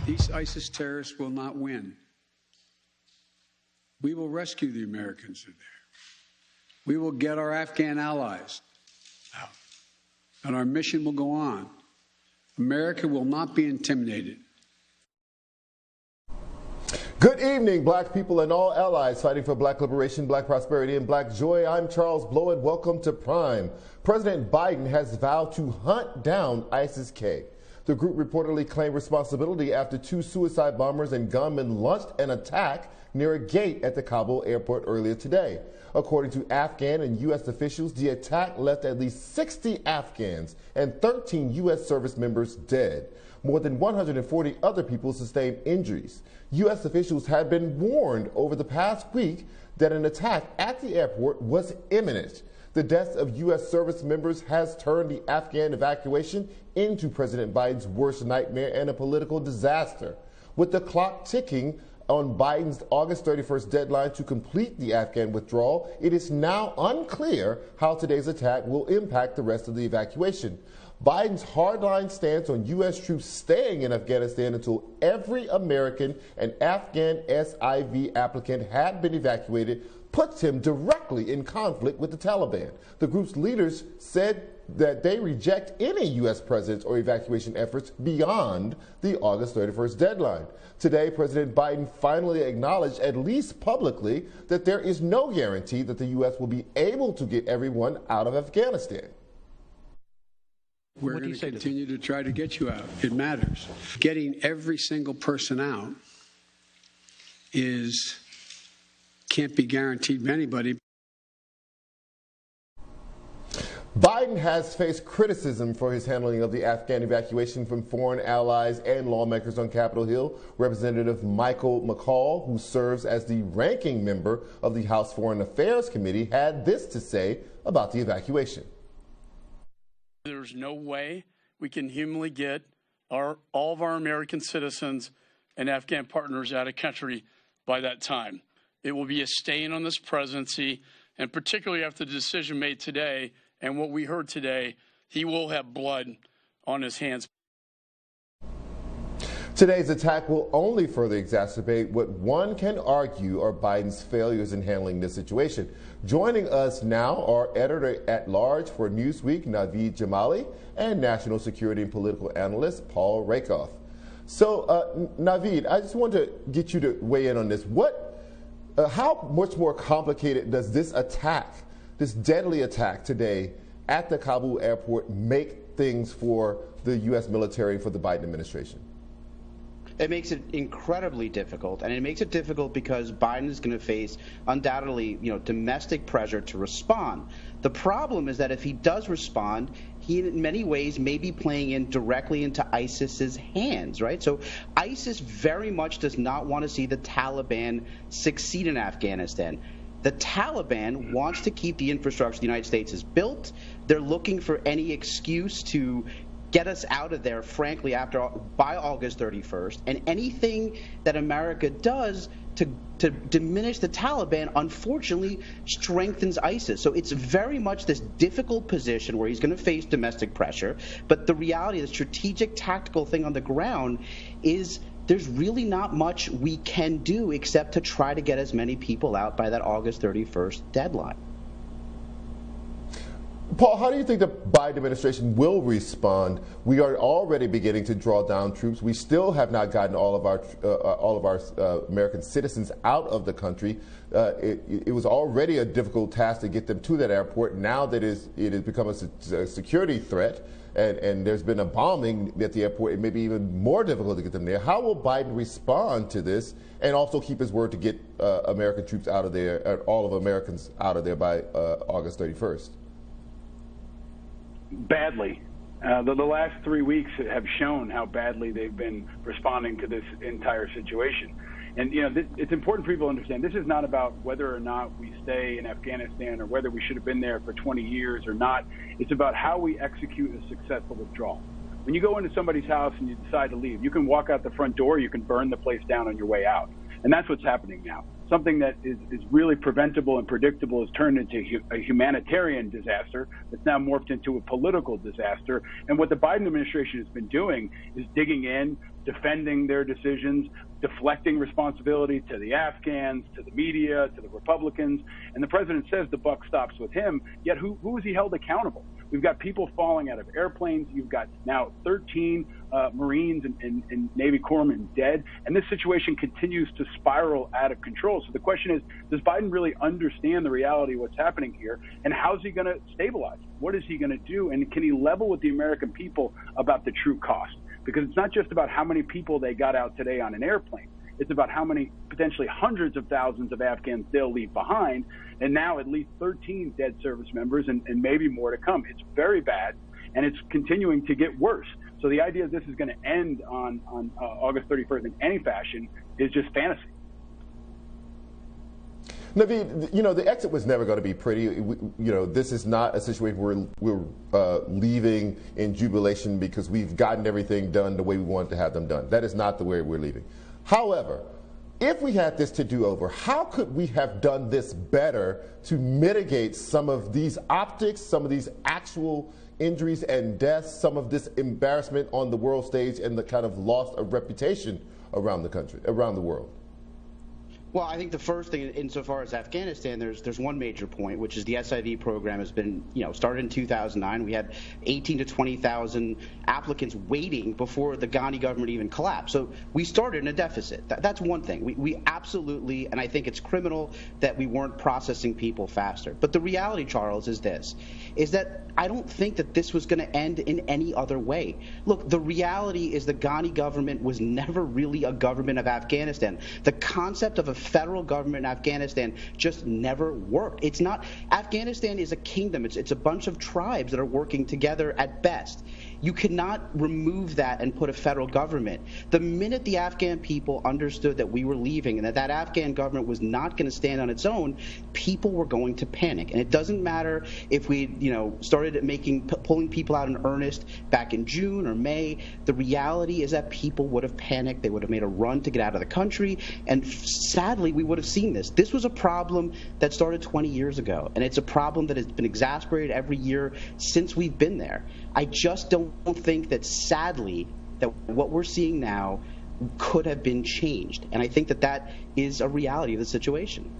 These ISIS terrorists will not win. We will rescue the Americans who are there. We will get our Afghan allies out, and our mission will go on. America will not be intimidated. Good evening, black people and all allies fighting for black liberation, black prosperity, and black joy. I'm Charles Blowett. Welcome to Prime. President Biden has vowed to hunt down ISIS-K. The group reportedly claimed responsibility after two suicide bombers and gunmen launched an attack near a gate at the Kabul airport earlier today. According to Afghan and U.S. officials, the attack left at least 60 Afghans and 13 U.S. service members dead. More than 140 other people sustained injuries. U.S. officials had been warned over the past week that an attack at the airport was imminent. The deaths of U.S. service members has turned the Afghan evacuation into President Biden's worst nightmare and a political disaster. With the clock ticking on Biden's August 31st deadline to complete the Afghan withdrawal, it is now unclear how today's attack will impact the rest of the evacuation. Biden's hardline stance on U.S. troops staying in Afghanistan until every American and Afghan SIV applicant had been evacuated puts him directly in conflict with the Taliban. The group's leaders said that they reject any U.S. presence or evacuation efforts beyond the August 31st deadline. Today, President Biden finally acknowledged, at least publicly, that there is no guarantee that the U.S. will be able to get everyone out of Afghanistan. We're going to continue to try to get you out. It matters. Getting every single person out can't be guaranteed by anybody. Biden has faced criticism for his handling of the Afghan evacuation from foreign allies and lawmakers on Capitol Hill. Representative Michael McCaul, who serves as the ranking member of the House Foreign Affairs Committee, had this to say about the evacuation. There's no way we can humanly get all of our American citizens and Afghan partners out of country by that time. It will be a stain on this presidency, and particularly after the decision made today and what we heard today, he will have blood on his hands. Today's attack will only further exacerbate what one can argue are Biden's failures in handling this situation. Joining us now are editor-at-large for Newsweek, Naveed Jamali, and national security and political analyst, Paul Rakoff. So, Naveed, I just want to get you to weigh in on this. How much more complicated does this attack, this deadly attack today at the Kabul airport, make things for the U.S. military, for the Biden administration? It makes it incredibly difficult, and it makes it difficult because Biden is going to face undoubtedly, domestic pressure to respond. The problem is that if he does respond, he in many ways may be playing in directly into ISIS's hands, right? So ISIS very much does not want to see the Taliban succeed in Afghanistan. The Taliban wants to keep the infrastructure the United States has built. They're looking for any excuse to get us out of there, frankly, by August 31st. And anything that America does to diminish the Taliban, unfortunately, strengthens ISIS. So it's very much this difficult position where he's going to face domestic pressure. But the reality, the strategic, tactical thing on the ground is there's really not much we can do except to try to get as many people out by that August 31st deadline. Paul, how do you think the Biden administration will respond? We are already beginning to draw down troops. We still have not gotten all of our American citizens out of the country. It was already a difficult task to get them to that airport. Now that it has become a security threat, and there's been a bombing at the airport, it may be even more difficult to get them there. How will Biden respond to this and also keep his word to get American troops out of there, all of Americans out of there by August 31st? Badly. The last 3 weeks have shown how badly they've been responding to this entire situation. And, it's important for people to understand this is not about whether or not we stay in Afghanistan or whether we should have been there for 20 years or not. It's about how we execute a successful withdrawal. When you go into somebody's house and you decide to leave, you can walk out the front door, you can burn the place down on your way out. And that's what's happening now. something that is really preventable and predictable has turned into a humanitarian disaster that's now morphed into a political disaster. And what the Biden administration has been doing is digging in, defending their decisions, deflecting responsibility to the Afghans, to the media, to the Republicans. And the president says the buck stops with him, yet who is he held accountable? We've got people falling out of airplanes. You've got now 13 Marines and Navy corpsmen dead. And this situation continues to spiral out of control. So the question is, does Biden really understand the reality of what's happening here? And how's he going to stabilize? What is he going to do? And can he level with the American people about the true cost? Because it's not just about how many people they got out today on an airplane. It's about how many, potentially hundreds of thousands of Afghans they'll leave behind. And now at least 13 dead service members and maybe more to come. It's very bad, and it's continuing to get worse. So the idea that this is going to end on August 31st in any fashion is just fantasy. Naveed, the exit was never going to be pretty. This is not a situation where we're leaving in jubilation because we've gotten everything done the way we wanted to have them done. That is not the way we're leaving. However, if we had this to do over, how could we have done this better to mitigate some of these optics, some of these actual injuries and deaths, some of this embarrassment on the world stage and the kind of loss of reputation around the country, around the world? Well, I think the first thing, insofar as Afghanistan, there's one major point, which is the SIV program has been, started in 2009. We had 18 to 20,000 applicants waiting before the Ghani government even collapsed. So we started in a deficit. That's one thing. We absolutely, and I think it's criminal that we weren't processing people faster. But the reality, Charles, is this, is that I don't think that this was going to end in any other way. Look, the reality is the Ghani government was never really a government of Afghanistan. The concept of a federal government in Afghanistan just never worked. It's not, Afghanistan is a kingdom. It's a bunch of tribes that are working together at best. You cannot remove that and put a federal government. The minute the Afghan people understood that we were leaving and that Afghan government was not going to stand on its own, people were going to panic. And it doesn't matter if we, started pulling people out in earnest back in June or May. The reality is that people would have panicked. They would have made a run to get out of the country. And sadly, we would have seen this. This was a problem that started 20 years ago. And it's a problem that has been exasperated every year since we've been there. I just don't think that, sadly, that what we're seeing now could have been changed. And I think that is a reality of the situation.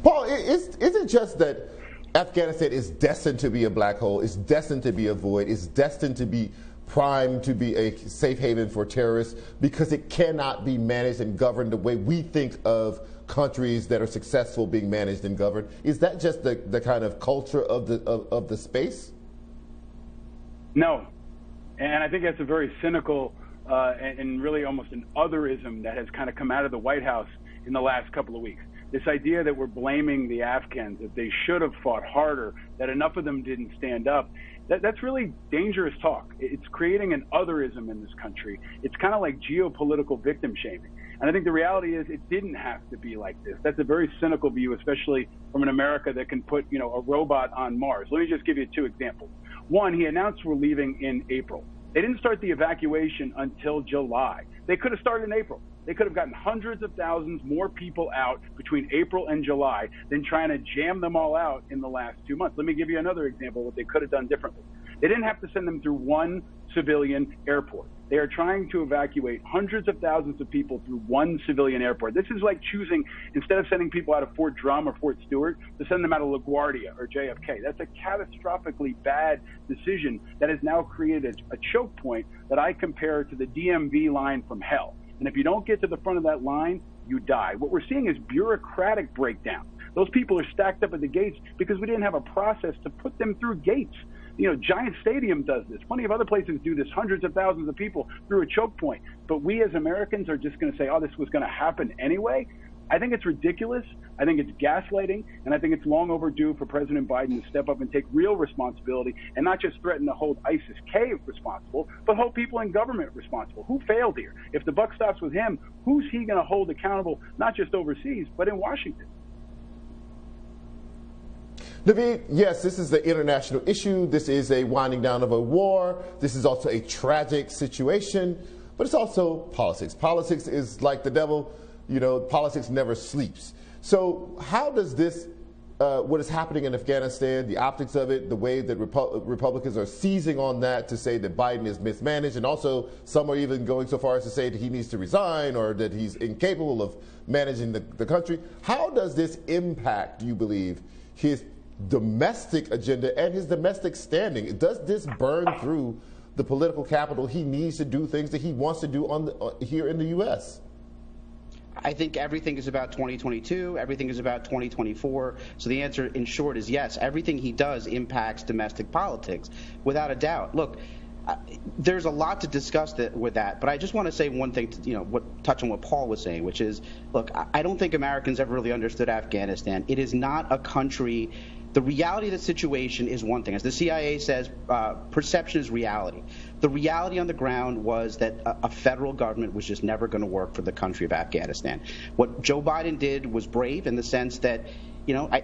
Paul, is it just that Afghanistan is destined to be a black hole, is destined to be a void, is destined to be primed to be a safe haven for terrorists because it cannot be managed and governed the way we think of countries that are successful being managed and governed? Is that just the kind of culture of the space? No. And I think that's a very cynical and really almost an otherism that has kind of come out of the White House in the last couple of weeks. This idea that we're blaming the Afghans, that they should have fought harder, that enough of them didn't stand up, that's really dangerous talk. It's creating an otherism in this country. It's kind of like geopolitical victim shaming. And I think the reality is it didn't have to be like this. That's a very cynical view, especially from an America that can put, a robot on Mars. Let me just give you two examples. One, he announced we're leaving in April. They didn't start the evacuation until July. They could have started in April. They could have gotten hundreds of thousands more people out between April and July than trying to jam them all out in the last 2 months. Let me give you another example of what they could have done differently. They didn't have to send them through one civilian airport. They are trying to evacuate hundreds of thousands of people through one civilian airport. This is like choosing, instead of sending people out of Fort Drum or Fort Stewart, to send them out of LaGuardia or JFK. That's a catastrophically bad decision that has now created a choke point that I compare to the DMV line from hell. And if you don't get to the front of that line, you die. What we're seeing is bureaucratic breakdown. Those people are stacked up at the gates because we didn't have a process to put them through gates. Giant Stadium does this. Plenty of other places do this, hundreds of thousands of people through a choke point. But we as Americans are just going to say, oh, this was going to happen anyway. I think it's ridiculous. I think it's gaslighting. And I think it's long overdue for President Biden to step up and take real responsibility and not just threaten to hold ISIS-K responsible, but hold people in government responsible. Who failed here? If the buck stops with him, who's he going to hold accountable, not just overseas, but in Washington? Naveed, yes, this is an international issue. This is a winding down of a war. This is also a tragic situation, but it's also politics. Politics is like the devil. you know, politics never sleeps. So how does this, what is happening in Afghanistan, the optics of it, the way that Republicans are seizing on that to say that Biden is mismanaged, and also some are even going so far as to say that he needs to resign or that he's incapable of managing the country. How does this impact, do you believe, his domestic agenda and his domestic standing? Does this burn through the political capital he needs to do things that he wants to do here in the U.S.? I think everything is about 2022. Everything is about 2024. So the answer, in short, is yes. Everything he does impacts domestic politics, without a doubt. Look, there's a lot to discuss with that, but I just want to say one thing to, touch on what Paul was saying, which is, look, I don't think Americans ever really understood Afghanistan. It is not a country. The reality of the situation is one thing. As the CIA says, perception is reality. The reality on the ground was that a federal government was just never going to work for the country of Afghanistan. What Joe Biden did was brave in the sense that,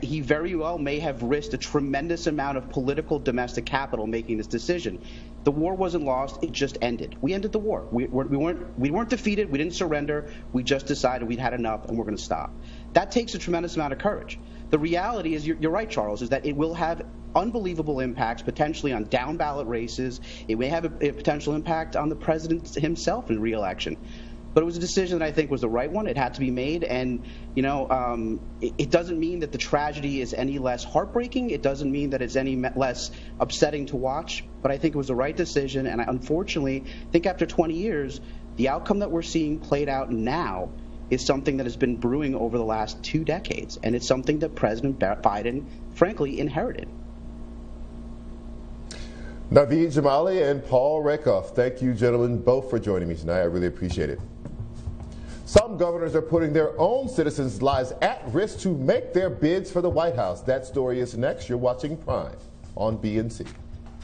he very well may have risked a tremendous amount of political domestic capital making this decision. The war wasn't lost. It just ended. We ended the war. We weren't defeated. We didn't surrender. We just decided we'd had enough and we're going to stop. That takes a tremendous amount of courage. The reality is, you're right, Charles, is that it will have unbelievable impacts potentially on down-ballot races. It may have a potential impact on the president himself in re-election. But it was a decision that I think was the right one. It had to be made, and it doesn't mean that the tragedy is any less heartbreaking. It doesn't mean that it's any less upsetting to watch. But I think it was the right decision, and I unfortunately think after 20 years, the outcome that we're seeing played out now is something that has been brewing over the last 2 decades, and it's something that President Biden, frankly, inherited. Naveed Jamali and Paul Rakoff, thank you, gentlemen, both for joining me tonight. I really appreciate it. Some governors are putting their own citizens' lives at risk to make their bids for the White House. That story is next. You're watching Prime on BNC.